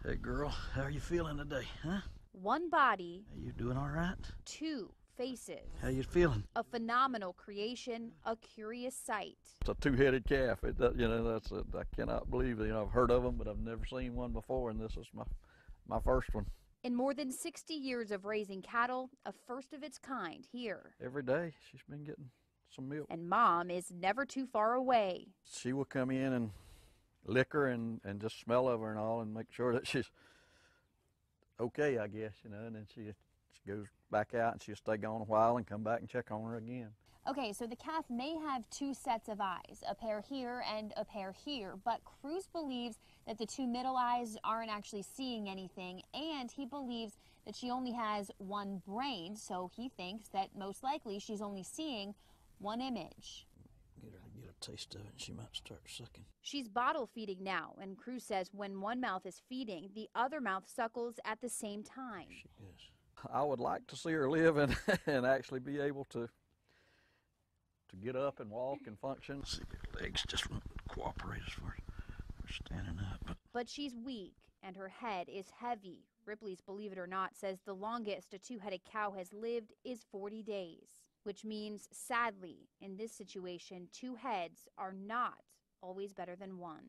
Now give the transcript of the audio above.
Hey girl, how are you feeling today, huh? One body, Are you doing all right? two faces. How you feeling? A phenomenal creation, a curious sight. It's a two-headed calf. I cannot believe it. I've heard of them, but I've never seen one before, and this is my first one. In more than 60 years of raising cattle, a first of its kind here. Every day she's been getting some milk. And Mom is never too far away. She will come in and lick her and just smell of her and all and make sure that she's okay, I guess, and then she goes back out and she'll stay gone a while and come back and check on her again. Okay, so the calf may have two sets of eyes, a pair here and a pair here, but Cruz believes that the two middle eyes aren't actually seeing anything, and he believes that she only has one brain, so he thinks that most likely she's only seeing one image. Get her to get a taste of it and she might start sucking. She's bottle feeding now, and Cruz says when one mouth is feeding, the other mouth suckles at the same time. She is. I would like to see her live and actually be able to get up and walk and function. See, the legs just won't cooperate as far as we're standing up. But she's weak, and her head is heavy. Ripley's Believe It or Not says the longest a two-headed cow has lived is 40 days, which means, sadly, in this situation, two heads are not always better than one.